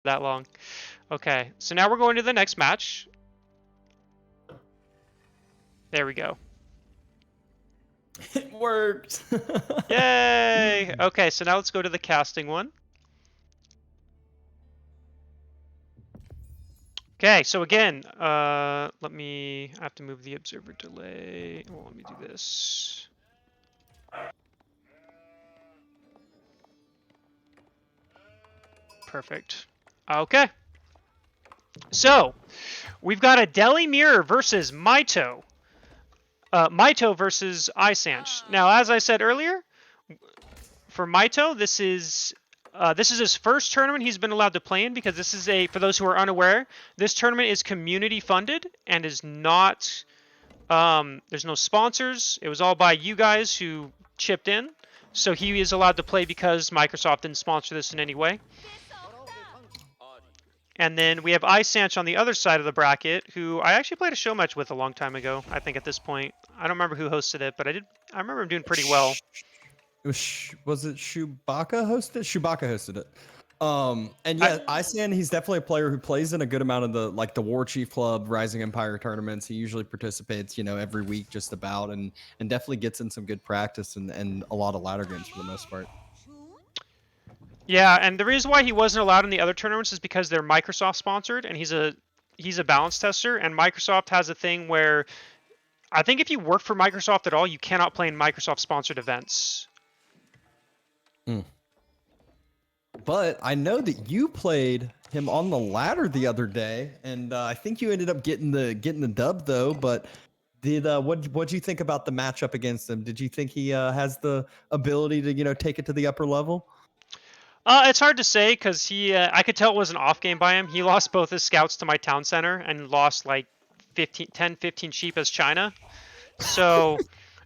that long. Okay, so now we're going to the next match. There we go. It worked. Yay! Okay, so now let's go to the casting one. Okay, so again, I have to move the observer delay. Well, let me do this. Perfect. Okay. So, we've got a Deli Mirror versus Mitoe. Mitoe versus Isaynch. Now, as I said earlier, for Mitoe, this is his first tournament he's been allowed to play in because this is for those who are unaware, this tournament is community funded and is not, there's no sponsors. It was all by you guys who chipped in. So he is allowed to play because Microsoft didn't sponsor this in any way. And then we have Isaynch on the other side of the bracket, who I actually played a show match with a long time ago, I think at this point. I don't remember who hosted it, but I remember him doing pretty well. Was it Chewbacca hosted? Chewbacca hosted it. And yeah, Isan, he's definitely a player who plays in a good amount of the War Chief Club, Rising Empire tournaments. He usually participates, every week just about, and definitely gets in some good practice and a lot of ladder games for the most part. Yeah, and the reason why he wasn't allowed in the other tournaments is because they're Microsoft sponsored, and he's a balance tester, and Microsoft has a thing where I think if you work for Microsoft at all, you cannot play in Microsoft sponsored events. But I know that you played him on the ladder the other day, and I think you ended up getting the dub though. But what'd you think about the matchup against him? Did you think he has the ability to take it to the upper level? It's hard to say because I could tell it was an off game by him. He lost both his scouts to my town center and lost like 10, 15 sheep as China. So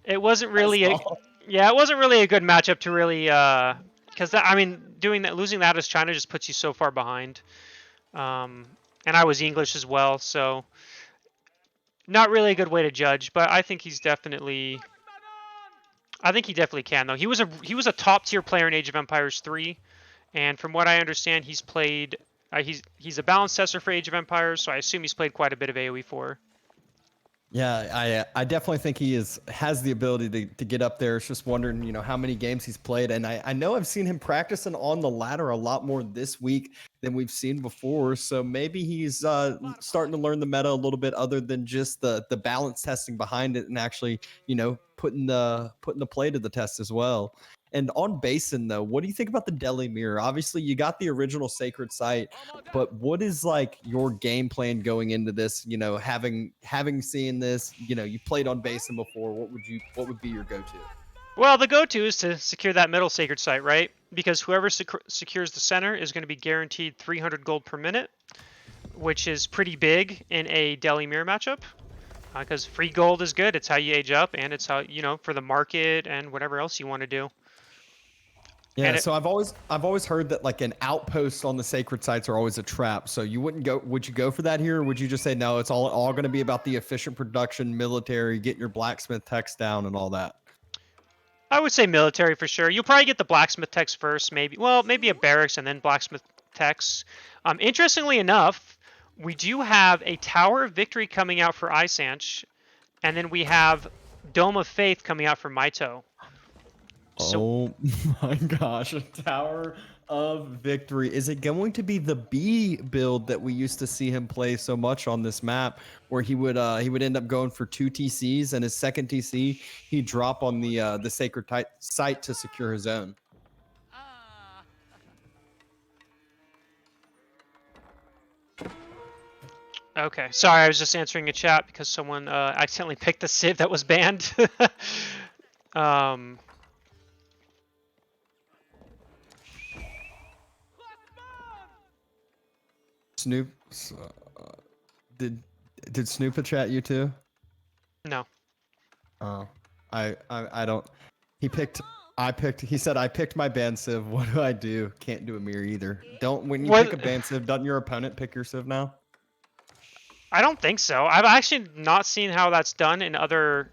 it wasn't really it wasn't really a good matchup to really because losing that as China just puts you so far behind. And I was English as well, so not really a good way to judge. But I think he definitely can though. He was a top tier player in Age of Empires 3. And from what I understand, he's played. He's a balance tester for Age of Empires, so I assume he's played quite a bit of AoE 4. Yeah, I definitely think he has the ability to get up there. It's just wondering, how many games he's played, and I know I've seen him practicing on the ladder a lot more this week than we've seen before. So maybe he's starting to learn the meta a little bit, other than just the balance testing behind it, and actually, putting the play to the test as well. And on Basin, though, what do you think about the Deli Mirror? Obviously, you got the original Sacred Site, but what is like your game plan going into this? Having seen this, you played on Basin before. What would be your go-to? Well, the go-to is to secure that middle Sacred Site, right? Because whoever secures the center is going to be guaranteed 300 gold per minute, which is pretty big in a Deli Mirror matchup. Because free gold is good. It's how you age up, and it's how, for the market and whatever else you want to do. Yeah, so I've always heard that like an outpost on the sacred sites are always a trap. So would you go for that here, or would you just say no, it's all going to be about the efficient production, military, getting your blacksmith techs down and all that? I would say military for sure. You'll probably get the blacksmith techs first, maybe a barracks and then blacksmith techs. Interestingly enough, we do have a Tower of Victory coming out for Isaynch, and then we have Dome of Faith coming out for Mitoe. Oh my gosh, a Tower of Victory. Is it going to be the B build that we used to see him play so much on this map, where he would end up going for 2 TCs, and his second TC he'd drop on the sacred site to secure his own? Okay, sorry, I was just answering a chat because someone accidentally picked the Civ that was banned. Snoop, did Snoopa chat you too? No. Oh, I don't. He said I picked my ban civ. What do I do? Can't do a mirror either. When you pick a ban civ, doesn't your opponent pick your civ now? I don't think so. I've actually not seen how that's done in other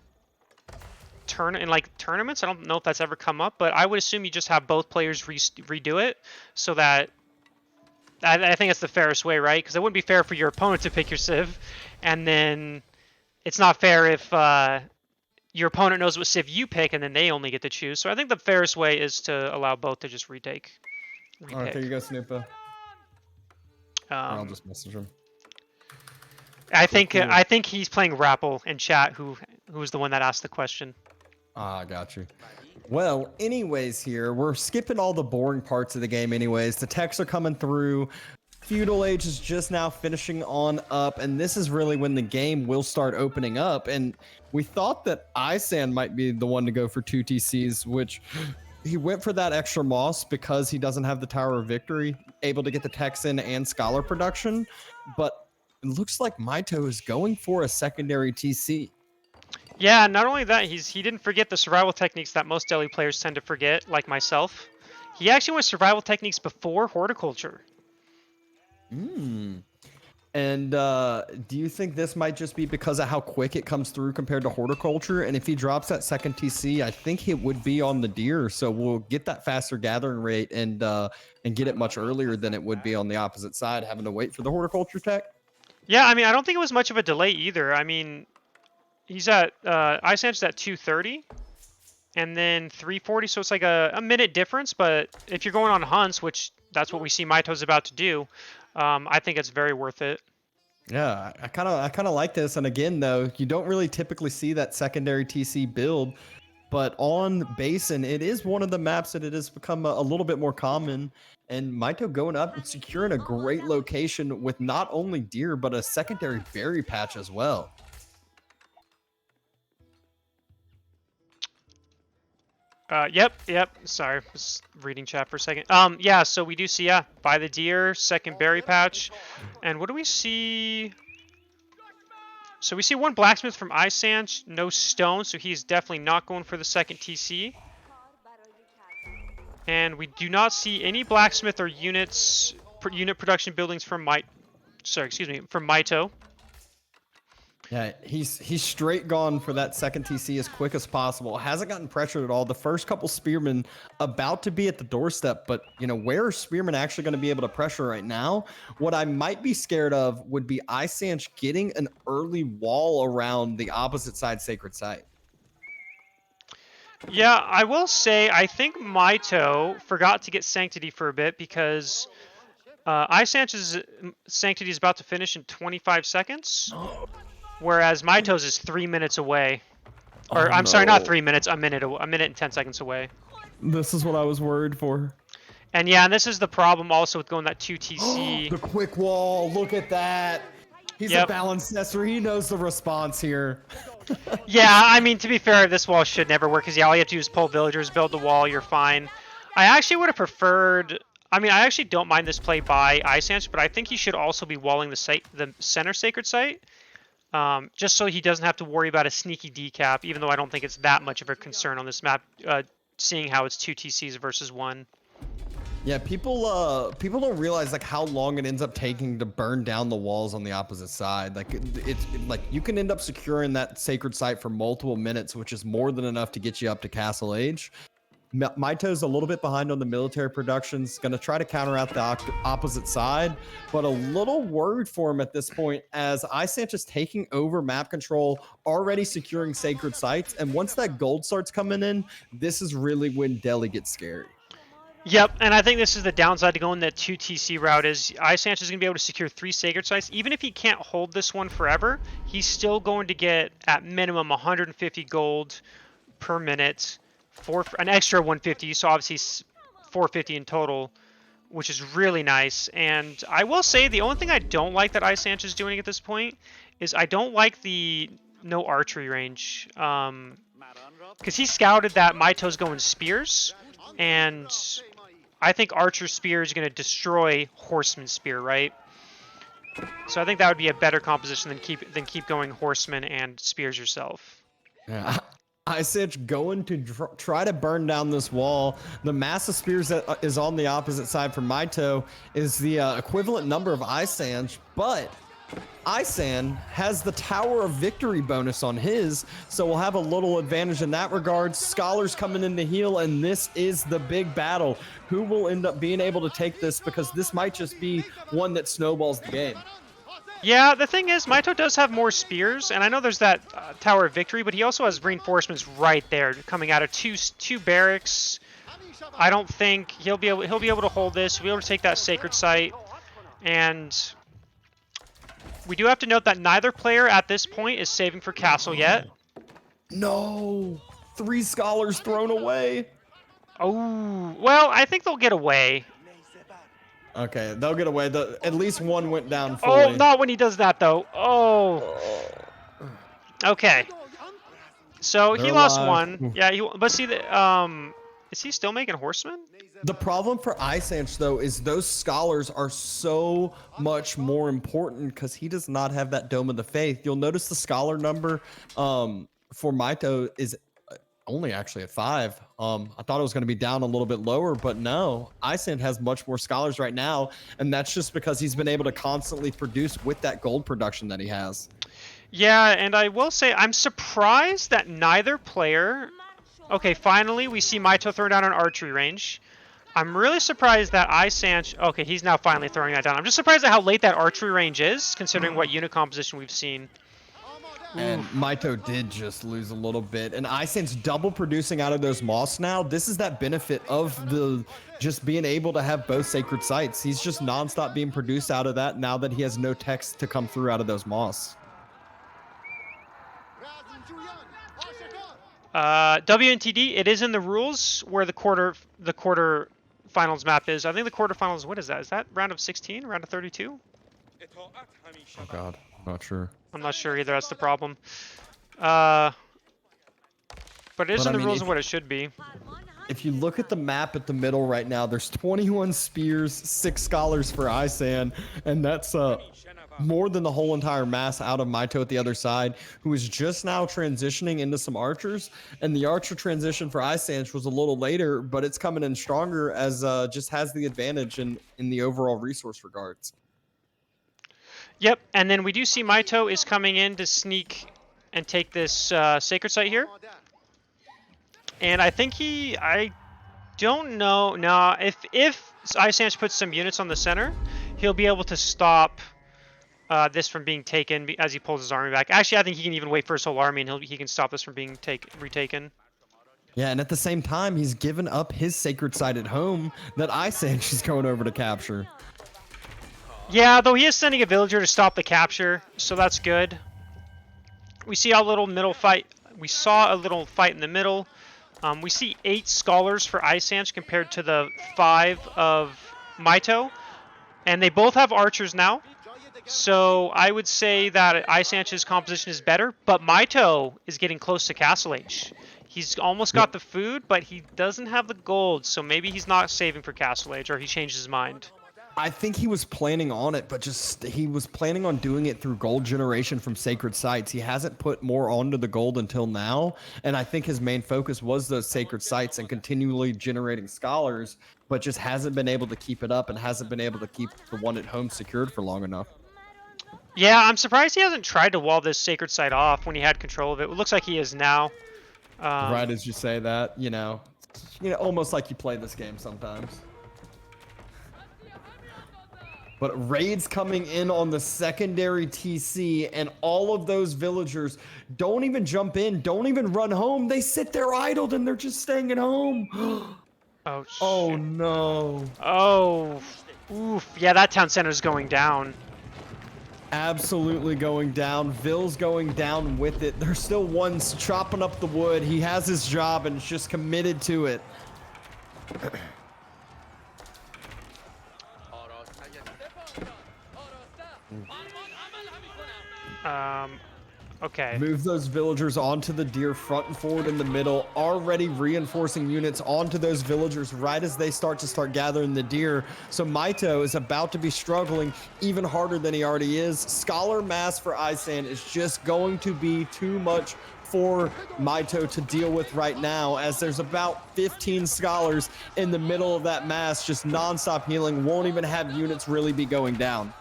tournaments. I don't know if that's ever come up, but I would assume you just have both players redo it so that I think it's the fairest way, right? Because it wouldn't be fair for your opponent to pick your Civ, and then it's not fair if your opponent knows what Civ you pick, and then they only get to choose. So I think the fairest way is to allow both to just repick. All right, there you go, Snoopa. I'll Um, just message him. I think he's playing Rapple in chat, who's the one that asked the question. Ah, got you. Well, anyways, here we're skipping all the boring parts of the game. Anyways, the techs are coming through. Feudal Age is just now finishing on up, and this is really when the game will start opening up. And we thought that Isaynch might be the one to go for 2 TCs, which he went for that extra moss because he doesn't have the Tower of Victory, able to get the techs in and Scholar production. But it looks like Mitoe is going for a secondary TC. Yeah, not only that, he didn't forget the survival techniques that most Delhi players tend to forget, like myself. He actually went survival techniques before horticulture. And do you think this might just be because of how quick it comes through compared to horticulture? And if he drops that second TC, I think it would be on the deer, so we'll get that faster gathering rate and get it much earlier than it would be on the opposite side, having to wait for the horticulture tech. Yeah, I mean, I don't think it was much of a delay either. I mean, he's at Isaynch's at 230 and then 340, so it's like a minute difference. But if you're going on hunts, which that's what we see Mitoe's about to do, I think it's very worth it. Yeah, I kind of like this. And again, though, you don't really typically see that secondary TC build, but on Basin, it is one of the maps that it has become a little bit more common. And Mitoe going up and securing a great location with not only deer, but a secondary berry patch as well. Yep. Sorry, was reading chat for a second. Yeah, so we do see, buy the deer, second berry patch. And what do we see? So we see one blacksmith from Isaynch, no stone, so he's definitely not going for the second TC. And we do not see any blacksmith or unit production buildings from Mitoe. Yeah, he's straight gone for that second TC as quick as possible. Hasn't gotten pressured at all. The first couple spearmen about to be at the doorstep, but where are spearmen actually going to be able to pressure right now? What I might be scared of would be Isaynch getting an early wall around the opposite side sacred site. Yeah, I will say I think Mitoe forgot to get Sanctity for a bit because Isaynch's Sanctity is about to finish in 25 seconds. Whereas Mitoe's is 3 minutes away. Or, I'm sorry, not 3 minutes, a minute and 10 seconds away. This is what I was worried for. And yeah, and this is the problem also with going that 2 TC. The quick wall, look at that. He's a balanced tester. He knows the response here. Yeah, I mean, to be fair, this wall should never work, because all you have to do is pull villagers, build the wall, you're fine. I actually would have preferred... I mean, I actually don't mind this play by Isaynch, but I think he should also be walling the center sacred site. Just so he doesn't have to worry about a sneaky decap, even though I don't think it's that much of a concern on this map, seeing how it's 2 TCs versus 1. Yeah, people don't realize like how long it ends up taking to burn down the walls on the opposite side. Like it's like you can end up securing that sacred site for multiple minutes, which is more than enough to get you up to Castle Age. Mitoe's a little bit behind on the military productions, going to try to counter out the opposite side, but a little worried for him at this point as Isaynch is taking over map control, already securing sacred sites, and once that gold starts coming in, this is really when Delhi gets scary. Yep, and I think this is the downside to going that 2 TC route is Isaynch is going to be able to secure 3 sacred sites. Even if he can't hold this one forever, he's still going to get at minimum 150 gold per minute. For an extra 150, so obviously 450 in total, which is really nice. And I will say the only thing I don't like that Isaynch is doing at this point is I don't like the no archery range, because he scouted that Mitoe's going spears, and I think archer spear is going to destroy horseman spear, right? So I think that would be a better composition than keep going horseman and spears yourself. Yeah. Isaynch going to try to burn down this wall. The mass of spears that is on the opposite side for Mitoe is the equivalent number of Isaynch, but Isaynch has the Tower of Victory bonus on his, so we'll have a little advantage in that regard. Scholars coming in to heal, and this is the big battle. Who will end up being able to take this? Because this might just be one that snowballs the game. Yeah, the thing is, Mitoe does have more spears, and I know there's that Tower of Victory, but he also has reinforcements right there coming out of two barracks. I don't think he'll be able to hold this. He'll be able to take that sacred site, and we do have to note that neither player at this point is saving for castle yet. No, 3 scholars thrown away. Oh, well, I think they'll get away. Okay, they'll get away. At least one went down fully. Oh, not when he does that, though. Oh. Okay. So he lost one. Yeah, but see, is he still making horsemen? The problem for Isaynch, though, is those scholars are so much more important because he does not have that Dome of the Faith. You'll notice the scholar number for Mitoe is only actually at 5. I thought it was going to be down a little bit lower, but no. Isaynch has much more scholars right now, and that's just because he's been able to constantly produce with that gold production that he has. Yeah, and I will say I'm surprised that neither player... Okay, finally we see Mitoe throwing down an archery range. I'm really surprised that Isaynch... Okay, he's now finally throwing that down. I'm just surprised at how late that archery range is, considering what unit composition we've seen. And Mitoe did just lose a little bit. And Isaynch's double producing out of those moss now. This is that benefit of the just being able to have both sacred sites. He's just nonstop being produced out of that now that he has no text to come through out of those moss. WNTD, it is in the rules where the quarter finals map is. I think the quarterfinals, what is that? Is that round of 16? Round of 32? Oh god, not sure. I'm not sure either, that's the problem. But it is in the rules of what it should be. If you look at the map at the middle right now, there's 21 spears, 6 scholars for Isaynch, and that's more than the whole entire mass out of Mitoe at the other side, who is just now transitioning into some archers. And the archer transition for Isaynch was a little later, but it's coming in stronger as just has the advantage in the overall resource regards. Yep, and then we do see Mitoe is coming in to sneak and take this sacred site here. And I think I don't know. No, if Isaynch puts some units on the center, he'll be able to stop this from being taken as he pulls his army back. Actually, I think he can even wait for his whole army, and he can stop this from being retaken. Yeah, and at the same time, he's given up his sacred site at home that Isaynch is going over to capture. Yeah, though he is sending a villager to stop the capture, so that's good. We see a little middle fight. We saw a little fight in the middle. We see 8 scholars for Isaynch compared to the 5 of Mitoe, and they both have archers now. So I would say that Isaynch's composition is better, but Mitoe is getting close to Castle Age. He's almost got the food, but he doesn't have the gold, so maybe he's not saving for Castle Age, or he changed his mind. I think he was planning on it, but he was planning on doing it through gold generation from sacred sites. He hasn't put more onto the gold until now, and I think his main focus was those sacred sites and continually generating scholars, but just hasn't been able to keep it up and hasn't been able to keep the one at home secured for long enough. Yeah, I'm surprised he hasn't tried to wall this sacred site off when he had control of it. It looks like he is now. Right as you say that, you know, almost like you play this game sometimes. But raids coming in on the secondary TC, and all of those villagers don't even jump in, don't even run home. They sit there idled, and they're just staying at home. Oh, shit. Oh, no. Oh, oof. Yeah, that town center is going down. Absolutely going down. Vill's going down with it. There's still one chopping up the wood. He has his job and is just committed to it. Okay. Move those villagers onto the deer front and forward in the middle, already reinforcing units onto those villagers right as they start gathering the deer. So Mitoe is about to be struggling even harder than he already is. Scholar mass for Isaynch is just going to be too much for Mitoe to deal with right now, as there's about 15 scholars in the middle of that mass, just non-stop healing, won't even have units really be going down.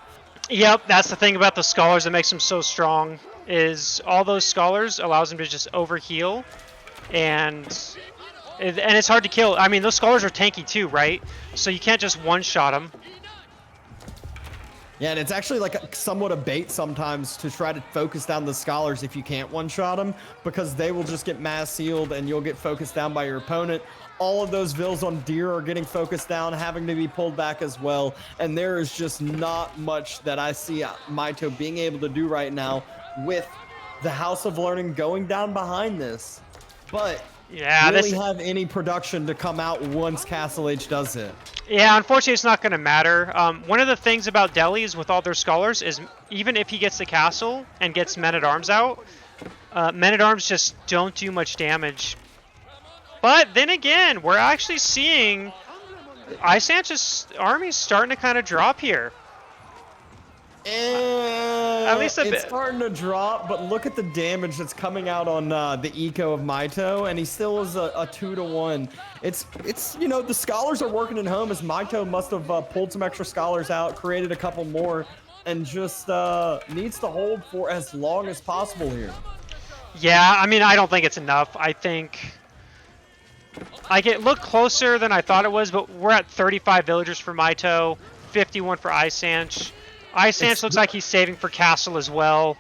Yep, that's the thing about the scholars that makes them so strong. Is all those scholars allows them to just overheal, and it's hard to kill. I mean, those scholars are tanky too, right? So you can't just one-shot them. Yeah, and it's actually like somewhat a bait sometimes to try to focus down the scholars if you can't one-shot them, because they will just get mass healed and you'll get focused down by your opponent. All of those vills on deer are getting focused down, having to be pulled back as well. And there is just not much that I see Mitoe being able to do right now with the House of Learning going down behind this. But yeah, really have any production to come out once Castle Age does it. Yeah, unfortunately, it's not going to matter. One of the things about Delhi is with all their scholars is even if he gets the castle and gets Men-at-Arms out, Men-at-Arms just don't do much damage. But then again, we're actually seeing Isaynch's army starting to kind of drop here. At least a bit. It's starting to drop, but look at the damage that's coming out on the eco of Mitoe, and he still is a 2-to-1. It's you know, the scholars are working at home, as Mitoe must have pulled some extra scholars out, created a couple more, and just needs to hold for as long as possible here. Yeah, I mean, I don't think it's enough. I think it looked closer than I thought it was, but we're at 35 villagers for Mitoe, 51 for Isaynch. Isaynch looks like he's saving for castle as well.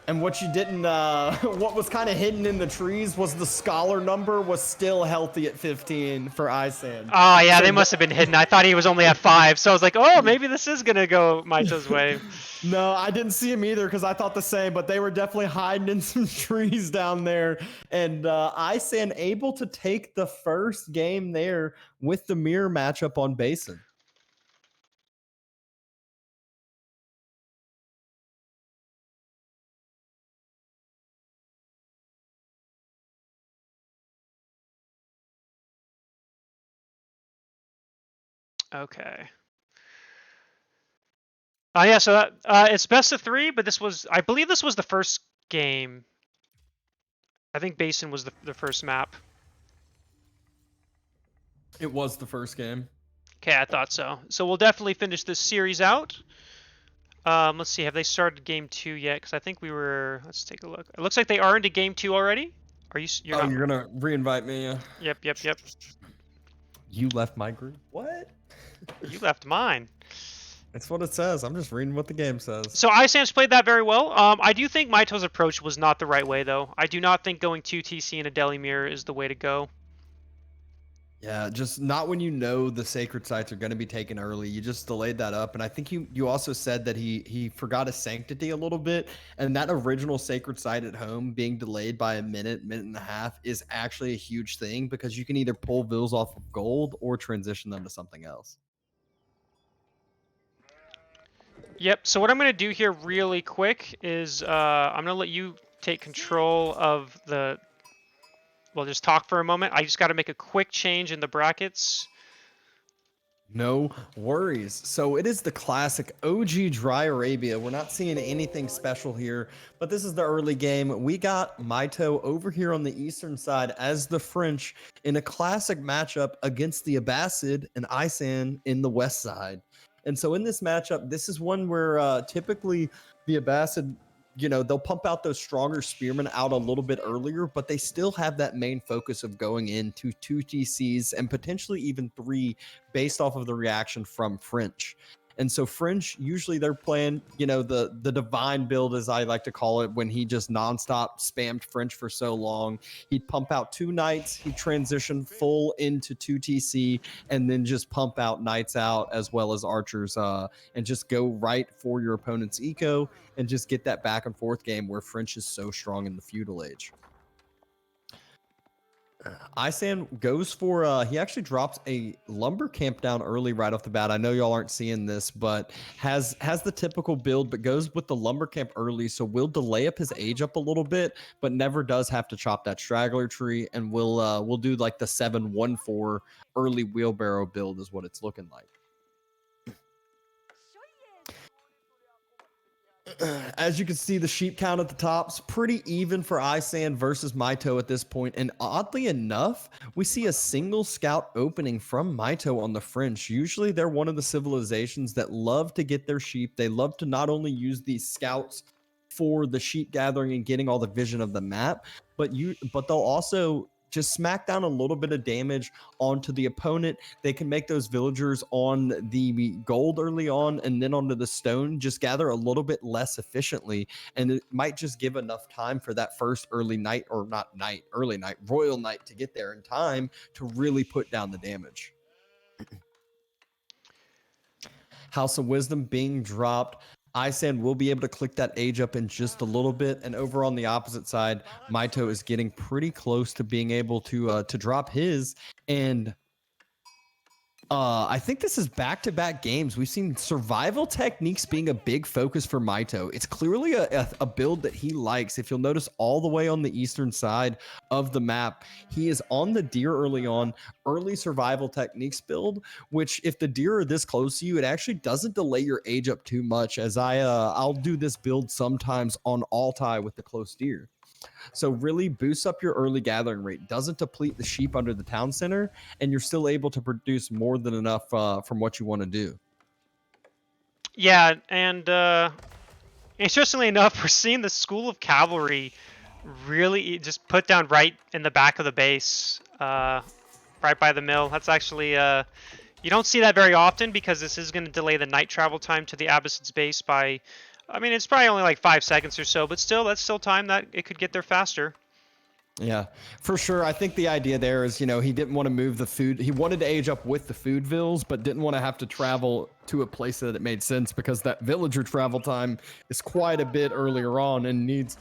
And what you didn't, what was kind of hidden in the trees was the scholar number was still healthy at 15 for Isaynch. Oh yeah, so they must have been hidden. I thought he was only at 5, so I was like, oh, maybe this is gonna go Mitoe's way. No, I didn't see him either because I thought the same, but they were definitely hiding in some trees down there. And Isaynch able to take the first game there with the mirror matchup on Basin. Okay. Yeah, so that, it's best of 3, but I believe this was the first game. I think Basin was the first map. It was the first game. Okay, I thought so. So we'll definitely finish this series out. Let's see, have they started game 2 yet? Because I think we were. Let's take a look. It looks like they are into game 2 already. Are you? You're gonna re-invite me? Yep. You left my group. What? You left mine. That's what it says. I'm just reading what the game says. So Isaynch played that very well. I do think Mitoe's approach was not the right way, though. I do not think going 2 TC in a Delhi Mirror is the way to go. Yeah, just not when you know the sacred sites are going to be taken early. You just delayed that up. And I think you also said that he forgot his sanctity a little bit. And that original sacred site at home being delayed by a minute and a half is actually a huge thing, because you can either pull vills off of gold or transition them to something else. Yep, so what I'm going to do here really quick is I'm going to let you take control of the... We'll just talk for a moment. I just got to make a quick change in the brackets. No worries. So it is the classic OG Dry Arabia. We're not seeing anything special here, but this is the early game. We got Mitoe over here on the eastern side as the French in a classic matchup against the Abbasid and Isaynch in the west side. And so in this matchup, this is one where typically the Abbasid, you know, they'll pump out those stronger spearmen out a little bit earlier, but they still have that main focus of going into 2 TCs and potentially even 3 based off of the reaction from French. And so French, usually they're playing, you know, the divine build, as I like to call it, when he just nonstop spammed French for so long. He'd pump out 2 knights, he'd transition full into 2 TC, and then just pump out knights out as well as archers, and just go right for your opponent's eco and just get that back and forth game where French is so strong in the feudal age. Isaynch goes for, he actually drops a lumber camp down early right off the bat. I know y'all aren't seeing this, but has the typical build, but goes with the lumber camp early. So will delay up his age up a little bit, but never does have to chop that straggler tree. And we'll do like the 7-1-4 early wheelbarrow build is what it's looking like. As you can see, the sheep count at the top's pretty even for Isaynch versus Mitoe at this point. And oddly enough, we see a single scout opening from Mitoe on the French. Usually they're one of the civilizations that love to get their sheep. They love to not only use these scouts for the sheep gathering and getting all the vision of the map, but they'll also just smack down a little bit of damage onto the opponent. They can make those villagers on the gold early on and then onto the stone just gather a little bit less efficiently, and it might just give enough time for that first early night, or not night, early night, royal night to get there in time to really put down the damage. House of Wisdom being dropped. Isaynch will be able to click that age up in just a little bit, and over on the opposite side, Mitoe is getting pretty close to being able to drop his. And I think this is back-to-back games. We've seen survival techniques being a big focus for Mitoe. It's clearly a build that he likes. If you'll notice all the way on the eastern side of the map, he is on the deer early on, early survival techniques build, which if the deer are this close to you, it actually doesn't delay your age up too much, as I'll do this build sometimes on Altai with the close deer. So really boosts up your early gathering rate, doesn't deplete the sheep under the town center, and you're still able to produce more than enough from what you want to do. Yeah, and interestingly enough, we're seeing the School of Cavalry really just put down right in the back of the base, right by the mill. That's actually, you don't see that very often because this is going to delay the night travel time to the Abbasids base by, I mean, it's probably only like 5 seconds or so, but still, that's still time that it could get there faster. Yeah, for sure. I think the idea there is, he didn't want to move the food. He wanted to age up with the food vills, but didn't want to have to travel to a place that it made sense, because that villager travel time is quite a bit earlier on, and needs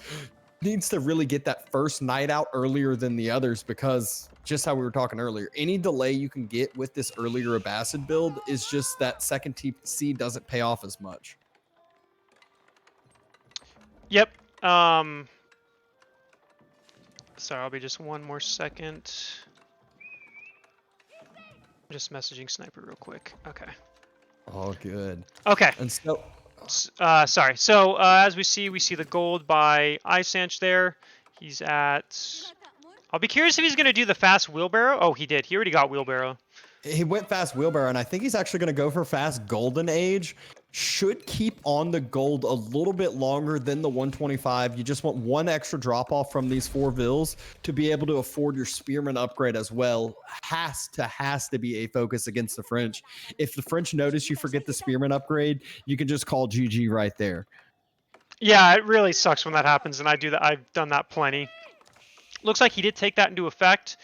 to really get that first night out earlier than the others, because just how we were talking earlier, any delay you can get with this earlier Abbasid build is just that second TC doesn't pay off as much. Yep. Sorry, I'll be just one more second. I'm just messaging Sniper real quick. Okay. Oh, good. Okay. And so, sorry. So as we see the gold by Isaynch there. He's at. I'll be curious if he's going to do the fast wheelbarrow. Oh, he did. He already got wheelbarrow. he went fast wheelbarrow, and I think he's actually going to go for fast golden age. Should keep on the gold a little bit longer than the 125. You just want one extra drop off from these 4 vills to be able to afford your spearman upgrade as well. Has to be a focus against the French. If the French notice you forget the spearman upgrade, you can just call GG right there. Yeah, it really sucks when that happens, and I do that. I've done that plenty. Looks like he did take that into effect.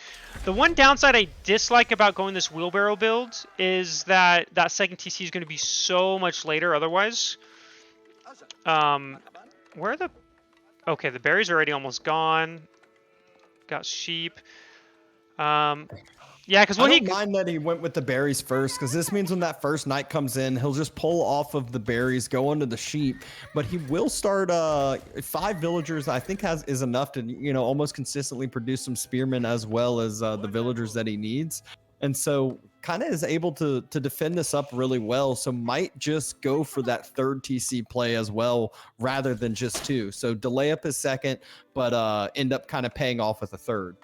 The one downside I dislike about going this wheelbarrow build is that that second TC is going to be so much later otherwise. Where are the... Okay, the berries are already almost gone. Got sheep. Yeah, because I don't mind that he went with the berries first, because this means when that first night comes in, he'll just pull off of the berries, go onto the sheep, but he will start 5 villagers. I think is enough to almost consistently produce some spearmen as well as the villagers that he needs, and so kind of is able to defend this up really well. So might just go for that third TC play as well rather than just 2. So delay up his second, but end up kind of paying off with a third.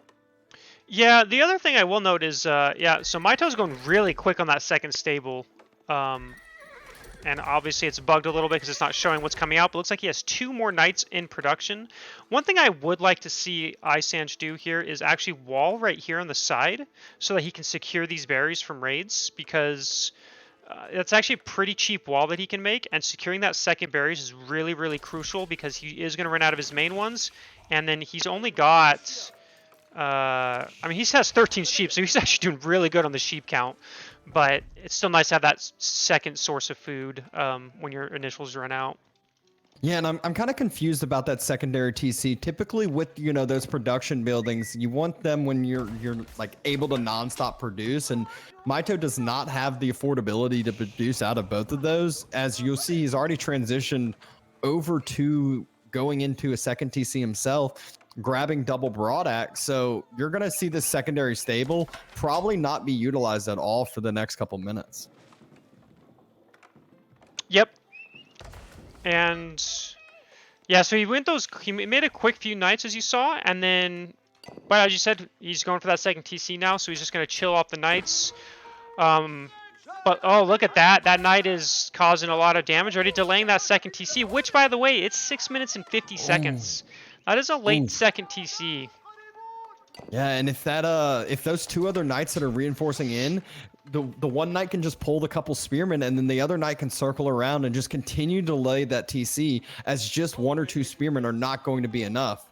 Yeah, the other thing I will note is, yeah, so Mitoe's going really quick on that second stable. And obviously it's bugged a little bit because it's not showing what's coming out, but it looks like he has 2 more nights in production. One thing I would like to see Isaynch do here is actually wall right here on the side so that he can secure these berries from raids, because it's actually a pretty cheap wall that he can make, and securing that second berries is really, really crucial because he is going to run out of his main ones, and then he's only got... I mean, he has 13 sheep, so he's actually doing really good on the sheep count. But it's still nice to have that second source of food when your initials run out. Yeah, and I'm kind of confused about that secondary TC. Typically, with those production buildings, you want them when you're like able to nonstop produce, and Mitoe does not have the affordability to produce out of both of those. As you'll see, he's already transitioned over to going into a second TC himself, grabbing double broad axe. So you're going to see this secondary stable probably not be utilized at all for the next couple minutes. Yep. And yeah, so he made a quick few nights, as you saw, and then But as you said, he's going for that second TC now, so he's just going to chill off the knights. But oh, look at that. That knight is causing a lot of damage, already delaying that second TC, which, by the way, it's 6 minutes and 50 seconds. That is a late second TC. Yeah, and if those two other knights that are reinforcing in, the one knight can just pull the couple spearmen, and then the other knight can circle around and just continue to delay that TC, as just one or two spearmen are not going to be enough.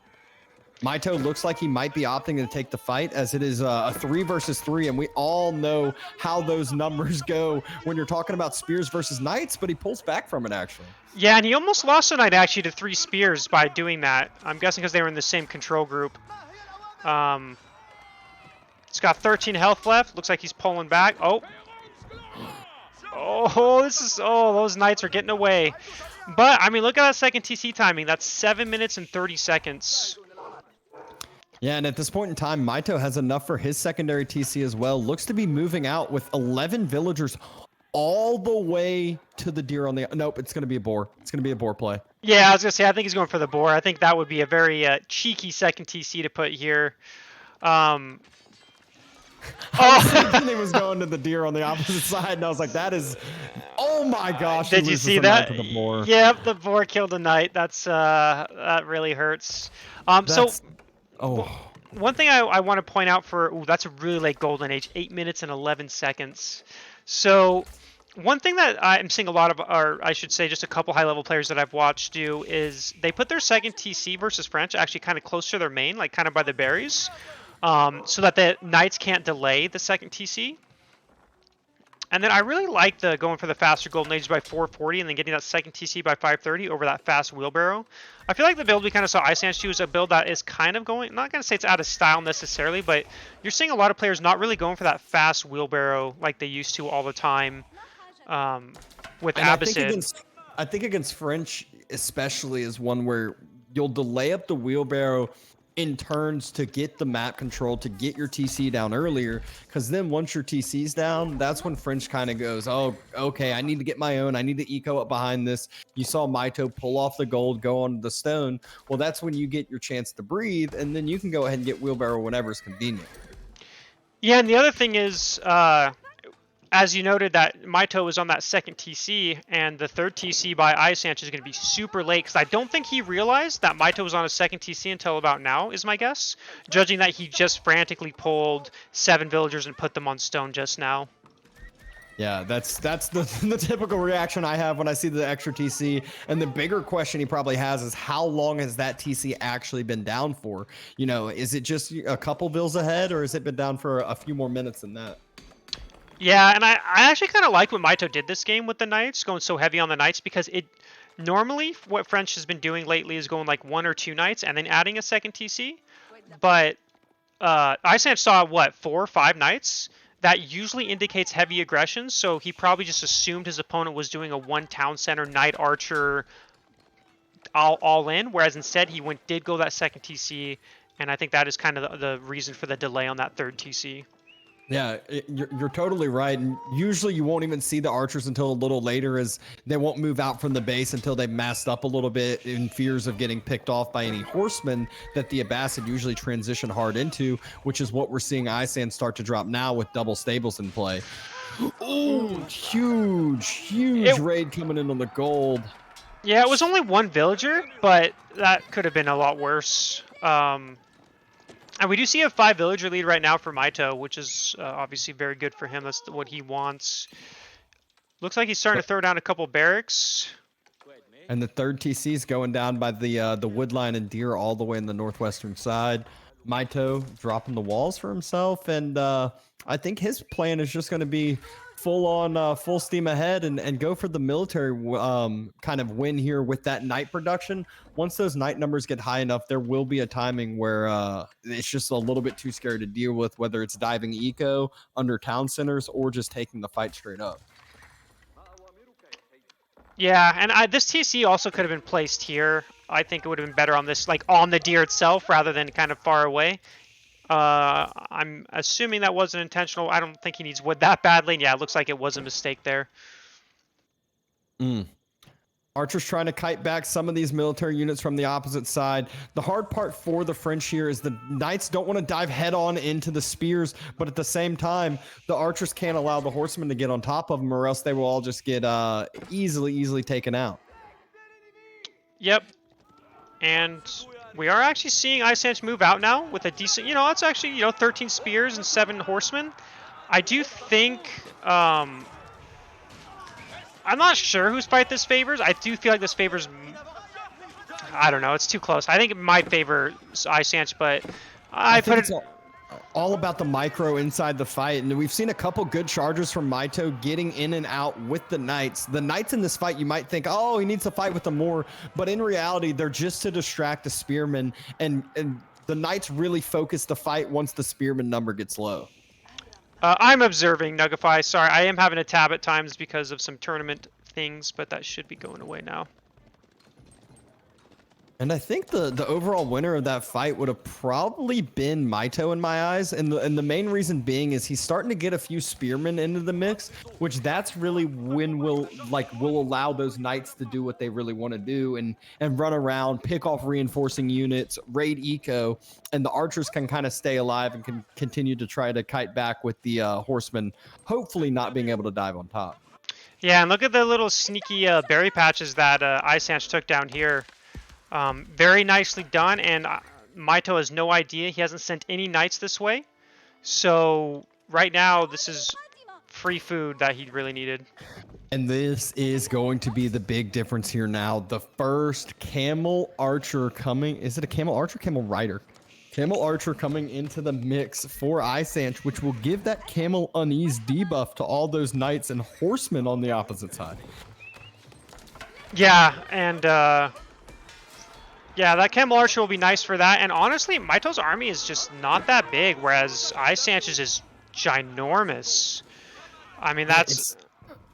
Mitoe looks like he might be opting to take the fight, as it is a 3 versus 3, and we all know how those numbers go when you're talking about spears versus knights, but he pulls back from it, actually. Yeah, and he almost lost a knight, actually, to 3 spears by doing that. I'm guessing because they were in the same control group. He's got 13 health left. Looks like he's pulling back. Oh, those knights are getting away. But, I mean, look at that second TC timing. That's 7 minutes and 30 seconds. Yeah, and at this point in time, Mitoe has enough for his secondary TC as well. Looks to be moving out with 11 villagers all the way to the deer on the... Nope, it's going to be a boar. It's going to be a boar play. Yeah, I was going to say, I think he's going for the boar. I think that would be a very cheeky second TC to put here. I was thinking he was going to the deer on the opposite side, and I was like, that is... Oh my gosh. Did you see that? The boar. Yep, the boar killed a knight. That really hurts. One thing I want to point out that's a really late golden age, 8 minutes and 11 seconds. So one thing that I'm seeing a lot of, or I should say just a couple high-level players that I've watched do, is they put their second TC versus French actually kind of close to their main, like kind of by the berries, so that the knights can't delay the second TC. And then I really like the going for the faster golden age by 440 and then getting that second TC by 530 over that fast wheelbarrow. I feel like the build we kind of saw Isaynch do is a build that is kind of going, not going to say it's out of style necessarily, but you're seeing a lot of players not really going for that fast wheelbarrow like they used to all the time with Abbasid. I think against French especially is one where you'll delay up the wheelbarrow in turns to get the map control, to get your TC down earlier, because then once your TC's down, that's when French kind of goes, oh, okay, I need to get my own, I need to eco up behind this. You saw Mitoe pull off the gold, go on the stone. Well, that's when you get your chance to breathe, and then you can go ahead and get wheelbarrow whenever it's convenient. Yeah, and the other thing is, as you noted, that Mitoe was on that second TC, and the third TC by Isaynch is going to be super late, because I don't think he realized that Mitoe was on a second TC until about now, is my guess, judging that he just frantically pulled 7 villagers and put them on stone just now. Yeah, that's the typical reaction I have when I see the extra TC. And the bigger question he probably has is, how long has that TC actually been down for? You know, is it just a couple vills ahead, or has it been down for a few more minutes than that? Yeah, and I actually kind of like what Mitoe did this game with the knights, going so heavy on the knights, because it normally what French has been doing lately is going like 1 or 2 knights and then adding a second TC. But Isaynch saw, what, 4 or 5 knights? That usually indicates heavy aggression, so he probably just assumed his opponent was doing a 1 town center knight archer all in, whereas instead he did go that second TC, and I think that is kind of the reason for the delay on that third TC. Yeah, you're totally right. And usually you won't even see the archers until a little later, as they won't move out from the base until they've massed up a little bit in fears of getting picked off by any horsemen that the Abbasid usually transition hard into, which is what we're seeing Isaynch start to drop now with double stables in play. Oh, huge raid coming in on the gold. Yeah, it was only 1 villager, but that could have been a lot worse. And we do see a 5 villager lead right now for Mitoe, which is obviously very good for him. That's what he wants. Looks like he's starting to throw down a couple barracks. And the third TC is going down by the wood line and deer all the way in the northwestern side. Mitoe dropping the walls for himself, and I think his plan is just going to be full steam ahead and go for the military kind of win here with that night production. Once those night numbers get high enough, there will be a timing where it's just a little bit too scary to deal with, whether it's diving eco under town centers or just taking the fight straight up. Yeah, and this TC also could have been placed here. I think it would have been better on this, like on the deer itself rather than kind of far away. I'm assuming that wasn't intentional. I don't think he needs wood that badly. And yeah, it looks like it was a mistake there. Archer's trying to kite back some of these military units from the opposite side. The hard part for the French here is the Knights don't want to dive head on into the spears, but at the same time, the Archers can't allow the Horsemen to get on top of them, or else they will all just get easily taken out. Yep. And we are actually seeing Isaynch move out now with a decent, it's actually, 13 spears and 7 horsemen. I do think, I'm not sure whose fight this favors. I do feel like this favors, I don't know, it's too close. I think it might favor Isaynch, but I put it... all about the micro inside the fight, and we've seen a couple good charges from Mitoe getting in and out with the Knights. The Knights in this fight, you might think, oh, he needs to fight with them more, but in reality, they're just to distract the Spearmen, and the Knights really focus the fight once the Spearman number gets low. I'm observing, Nugify. Sorry, I am having a tab at times because of some tournament things, but that should be going away now. And I think the overall winner of that fight would have probably been Mitoe in my eyes, and the main reason being is he's starting to get a few spearmen into the mix, which that's really when we'll allow those Knights to do what they really want to do and run around, pick off reinforcing units, raid eco, and the Archers can kind of stay alive and can continue to try to kite back with the Horsemen, hopefully not being able to dive on top. Yeah, and look at the little sneaky berry patches that Isaynch took down here. Very nicely done, and Mitoe has no idea. He hasn't sent any Knights this way. So right now, this is free food that he really needed. And this is going to be the big difference here now. The first Camel Archer coming. Is it a Camel Archer? Camel Rider. Camel Archer coming into the mix for Isaynch, which will give that Camel Unease debuff to all those Knights and Horsemen on the opposite side. Yeah, and... yeah, that Camel Archer will be nice for that. And honestly, Mitoe's army is just not that big, whereas Isaynch's is ginormous. I mean, that's...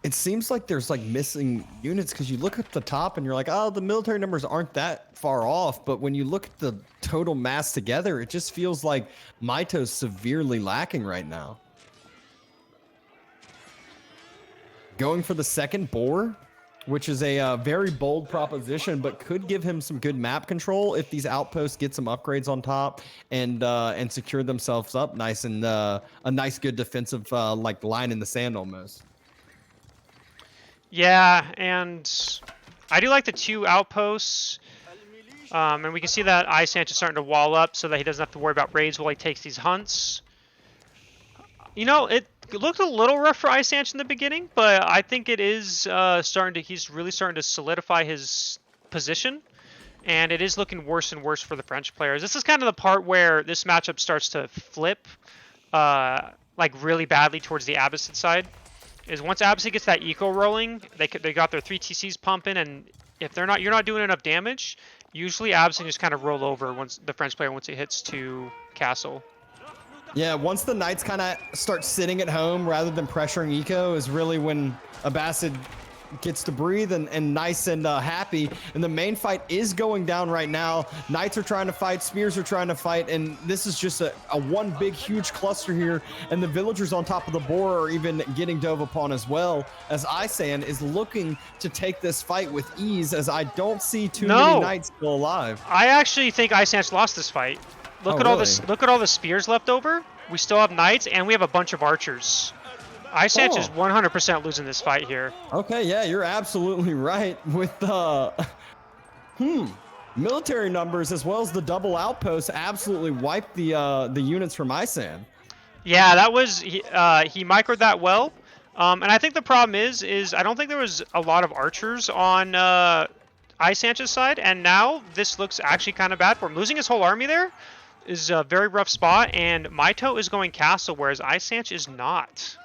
It seems like there's like missing units because you look at the top and you're like, oh, the military numbers aren't that far off. But when you look at the total mass together, it just feels like Mitoe's severely lacking right now. Going for the second boar, which is a very bold proposition, but could give him some good map control if these outposts get some upgrades on top and secure themselves up nice and a nice good defensive like line in the sand almost. Yeah, and I do like the 2 outposts, and we can see that Isaynch is starting to wall up so that he doesn't have to worry about raids while he takes these hunts. It looked a little rough for Isaynch in the beginning, but I think it is he's really starting to solidify his position, and it is looking worse and worse for the French players. This is kind of the part where this matchup starts to flip, like really badly towards the Abbasid side. Is once Abbasid gets that eco rolling, they got their 3 TCs pumping, and if you're not doing enough damage, usually Abbasid just kind of roll over once the French player once it hits to castle. Yeah, once the Knights kind of start sitting at home rather than pressuring eco is really when Abbasid gets to breathe and nice and happy. And the main fight is going down right now. Knights are trying to fight, Spears are trying to fight, and this is just a one big huge cluster here. And the villagers on top of the boar are even getting dove upon as well, as Isaynch is looking to take this fight with ease, as I don't see too many Knights still alive. I actually think Isaynch lost this fight. Look at all this. Look at all the spears left over. We still have Knights, and we have a bunch of archers. Isaynch is 100% losing this fight here. Okay, yeah, you're absolutely right with military numbers as well as the double outposts absolutely wiped the units from Isaynch. Yeah, that was he microed that well. And I think the problem is I don't think there was a lot of archers on Isaynch's side, and now this looks actually kind of bad for him. Losing his whole army there is a very rough spot, and Mitoe is going castle, whereas Isaynch is not.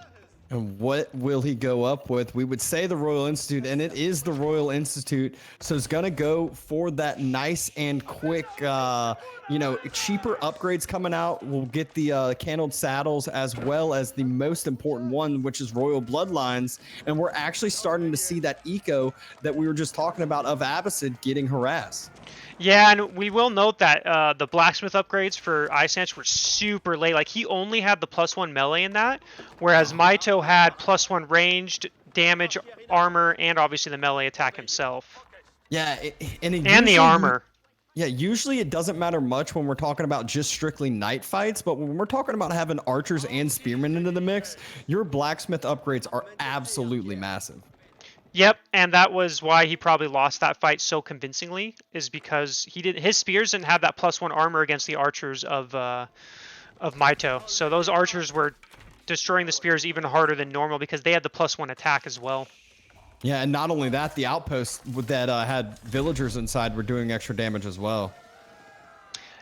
And what will he go up with? We would say the Royal Institute, and it is the Royal Institute. So it's going to go for that nice and quick, cheaper upgrades coming out. We'll get the canneled saddles as well as the most important one, which is Royal Bloodlines. And we're actually starting to see that eco that we were just talking about of Abbasid getting harassed. Yeah, and we will note that the blacksmith upgrades for Isaynch were super late. Like, he only had the +1 melee in that, whereas Mitoe Mitoe had +1 ranged, damage, armor, and obviously the melee attack himself. Yeah, and the armor. Yeah, usually it doesn't matter much when we're talking about just strictly night fights, but when we're talking about having archers and spearmen into the mix, your blacksmith upgrades are absolutely massive. Yep, and that was why he probably lost that fight so convincingly, is because his spears didn't have that +1 armor against the archers of Mitoe. So those archers were destroying the spears even harder than normal because they had the +1 attack as well. Yeah, and not only that, the outposts that had villagers inside were doing extra damage as well.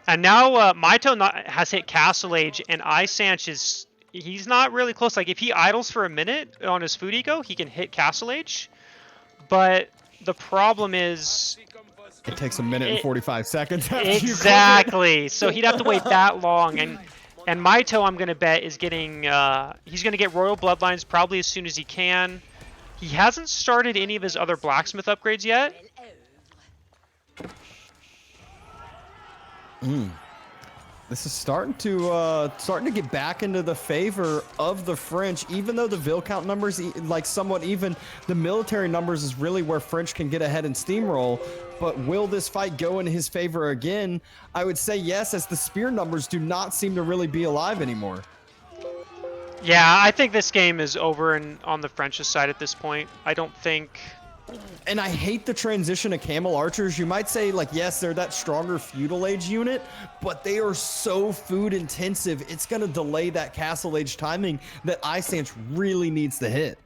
And now Mitoe has hit Castle Age, and Isaynch he's not really close. Like, if he idles for a minute on his food eco, he can hit Castle Age. But the problem is... It takes a minute and 45 seconds. Exactly. So he'd have to wait that long. And Mitoe, I'm going to bet, is getting... he's going to get Royal Bloodlines probably as soon as he can. He hasn't started any of his other blacksmith upgrades yet. This is starting to get back into the favor of the French, even though the Vil count numbers like somewhat even. The military numbers is really where French can get ahead and steamroll. But will this fight go in his favor again? I would say yes, as the spear numbers do not seem to really be alive anymore. Yeah, I think this game is over on the French's side at this point. I don't think... And I hate the transition to camel archers. You might say, like, yes, they're that stronger feudal age unit, but they are so food intensive. It's going to delay that castle age timing that Isaynch really needs to hit.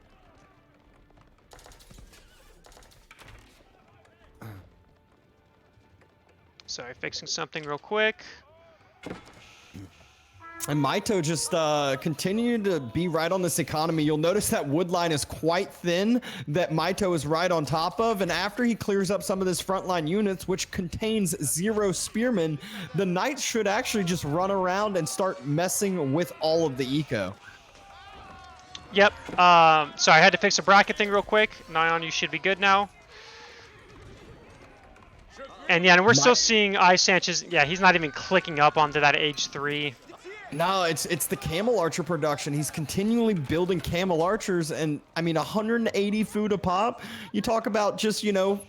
Sorry, fixing something real quick. And Mitoe just continued to be right on this economy. You'll notice that wood line is quite thin that Mitoe is right on top of. And after he clears up some of this frontline units, which contains 0 spearmen, the knights should actually just run around and start messing with all of the eco. Yep. So I had to fix a bracket thing real quick. Nyan, you should be good now. And yeah, and we're still seeing Isaynch yeah, he's not even clicking up onto that age 3. No, it's the camel archer production. He's continually building camel archers, and I mean 180 food a pop. You talk about just, you know,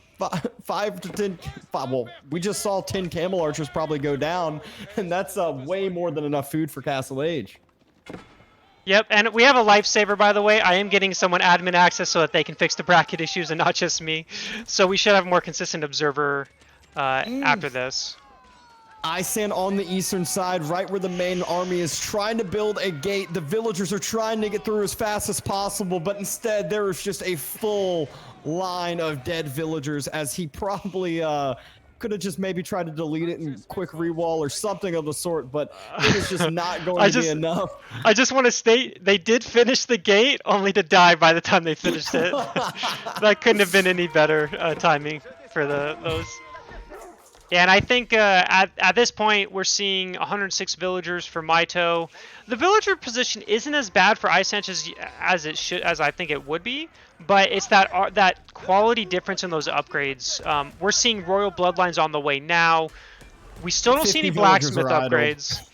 5 to 10. Well, we just saw 10 camel archers probably go down, and that's way more than enough food for Castle Age. Yep, and we have a lifesaver, by the way. I am getting someone admin access so that they can fix the bracket issues and not just me. So we should have a more consistent observer after this. Isaynch on the eastern side, right where the main army is trying to build a gate. The villagers are trying to get through as fast as possible, but instead there is just a full line of dead villagers, as he probably could have just maybe tried to delete it and quick rewall or something of the sort, but it is just not going to be enough. I just want to state, they did finish the gate, only to die by the time they finished it. That couldn't have been any better timing for those. Yeah, and I think at this point we're seeing 106 villagers for Mitoe. The villager position isn't as bad for Isaynch as I think it would be, but it's that quality difference in those upgrades. We're seeing royal bloodlines on the way now. We still don't see any blacksmith upgrades.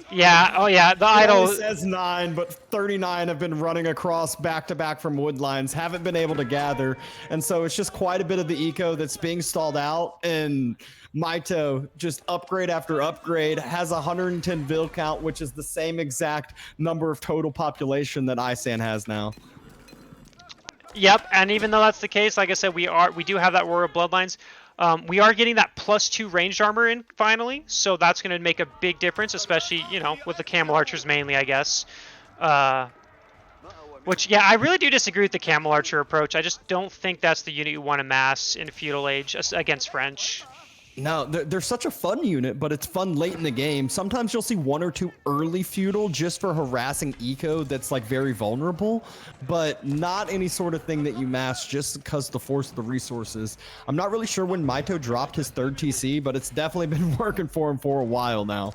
Yeah, oh yeah, the idol says 9, but 39 have been running across back-to-back from wood lines, haven't been able to gather, and so it's just quite a bit of the eco that's being stalled out, and Mitoe, just upgrade after upgrade, has 110 vil count, which is the same exact number of total population that Isaynch has now. Yep, and even though that's the case, like I said, we do have that royal bloodlines. We are getting that +2 ranged armor in finally, so that's going to make a big difference, especially, you know, with the camel archers mainly, I guess. Which, yeah, I really do disagree with the camel archer approach. I just don't think that's the unit you want to mass in feudal age against French. No, they're such a fun unit, but it's fun late in the game. Sometimes you'll see 1 or 2 early feudal just for harassing eco that's like very vulnerable, but not any sort of thing that you mass just because the force of the resources. I'm not really sure when Mitoe dropped his 3rd TC, but it's definitely been working for him for a while now.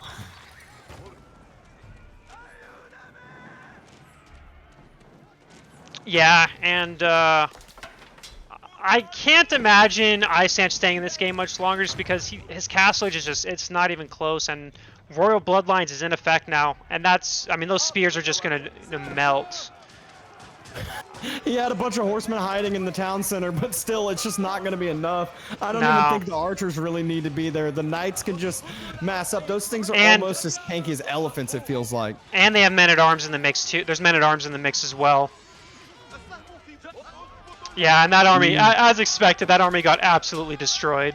Yeah, and I can't imagine Isaynch staying in this game much longer just because his castle age is just, it's not even close, and Royal Bloodlines is in effect now, and that's, I mean, those spears are just going to melt. He had a bunch of horsemen hiding in the town center, but still, it's just not going to be enough. I don't even No. think the archers really need to be there. The knights can just mass up. Those things are And- almost as tanky as elephants, it feels like. And they have men-at-arms in the mix, too. There's men-at-arms in the mix as well. Yeah, and that army, as expected, that army got absolutely destroyed.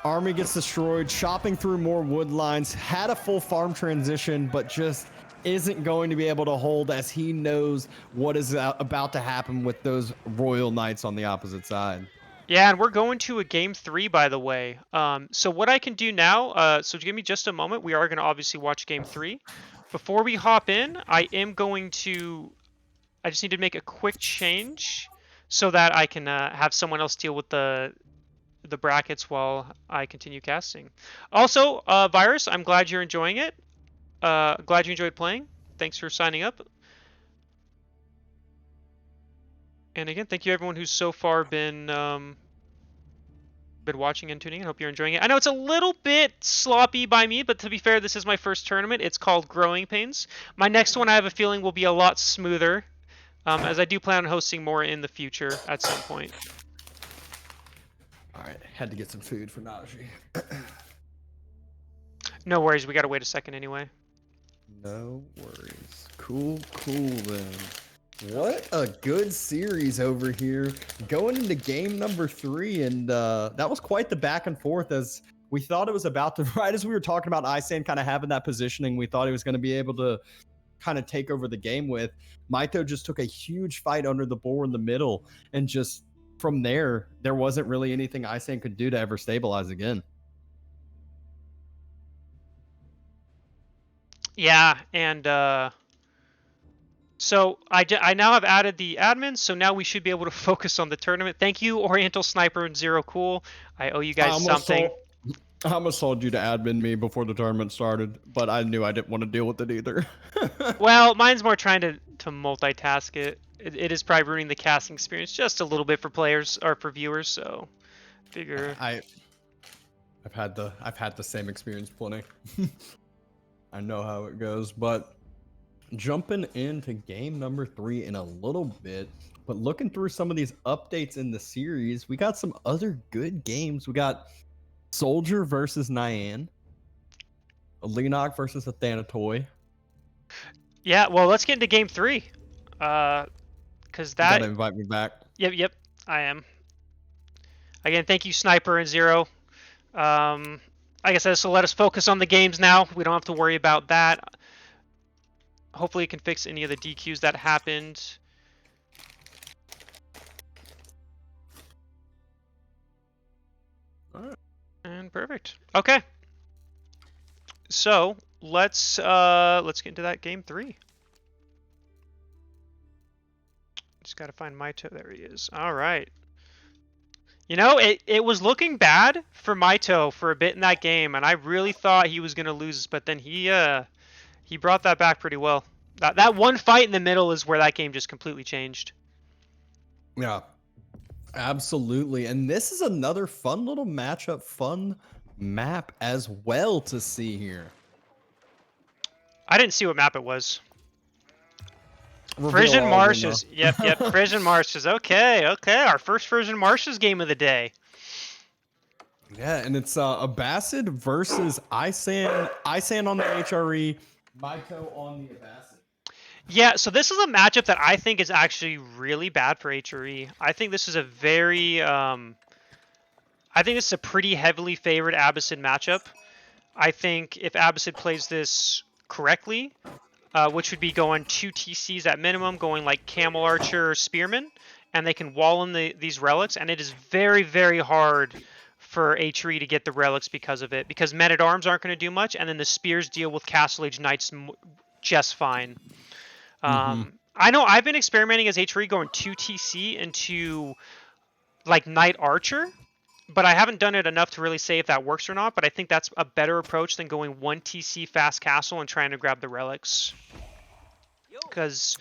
Army gets destroyed, chopping through more wood lines, had a full farm transition, but just isn't going to be able to hold as he knows what is about to happen with those royal knights on the opposite side. Yeah, and we're going to a game 3, by the way. So what I can do now, so give me just a moment. We are going to obviously watch game 3. Before we hop in, I just need to make a quick change so that I can have someone else deal with the brackets while I continue casting. Also, Virus, I'm glad you're enjoying it. Glad you enjoyed playing. Thanks for signing up. And again, thank you everyone who's so far been watching and tuning in. Hope you're enjoying it. I know it's a little bit sloppy by me, but to be fair, this is my first tournament. It's called Growing Pains. My next one, I have a feeling, will be a lot smoother, as I do plan on hosting more in the future at some point. All right, had to get some food for Najee. No worries, we gotta wait a second anyway. No worries. Cool then. What a good series over here. Going into game number 3, and that was quite the back and forth as we thought it was about to, right as we were talking about Isaynch kind of having that positioning, we thought he was going to be able to kind of take over the game with. Mitoe just took a huge fight under the boar in the middle, and just from there wasn't really anything Isaynch could do to ever stabilize again. Yeah, and so I now have added the admins, so now we should be able to focus on the tournament. Thank you, Oriental Sniper and Zero Cool. I owe you guys something. I almost told you to admin me before the tournament started, but I knew I didn't want to deal with it either. Well, mine's more trying to multitask it. It is probably ruining the casting experience just a little bit for players or for viewers, so figure. I've had the same experience plenty. I know how it goes, but jumping into game number 3 in a little bit, but looking through some of these updates in the series, we got some other good games. We got Soldier versus Nyan, Lenok versus a Thanatoy. Yeah, well, let's get into game 3. Because that. You gotta invite me back. Yep, I am. Again, thank you, Sniper and Zero. Like I said, so let us focus on the games now. We don't have to worry about that. Hopefully it can fix any of the DQs that happened. Alright. And perfect. Okay. So let's get into that game 3. Just gotta find Mitoe. There he is. All right. You know, it was looking bad for Mitoe for a bit in that game, and I really thought he was gonna lose, but then he brought that back pretty well. That one fight in the middle is where that game just completely changed. Yeah, absolutely. And this is another fun little matchup, fun map as well to see here. I didn't see what map it was. Reveal Frisian all, Marshes. Yep. Frisian Marshes. Okay. Our first Frisian Marshes game of the day. Yeah, and it's Abbasid versus Isaynch. Isaynch on the HRE, Mitoe on the Abbasid. Yeah, so this is a matchup that I think is actually really bad for HRE. I think this is a very, I think this is a pretty heavily favored Abbasid matchup. I think if Abbasid plays this correctly, which would be going 2 TCs at minimum, going like Camel Archer or Spearman, and they can wall in these relics, and it is very, very hard for HRE to get the relics because of it, because Men-at-Arms aren't going to do much, and then the Spears deal with Castle Age Knights just fine. I know I've been experimenting as HRE going 2 TC into like Knight Archer, but I haven't done it enough to really say if that works or not, but I think that's a better approach than going 1 TC fast castle and trying to grab the relics. Because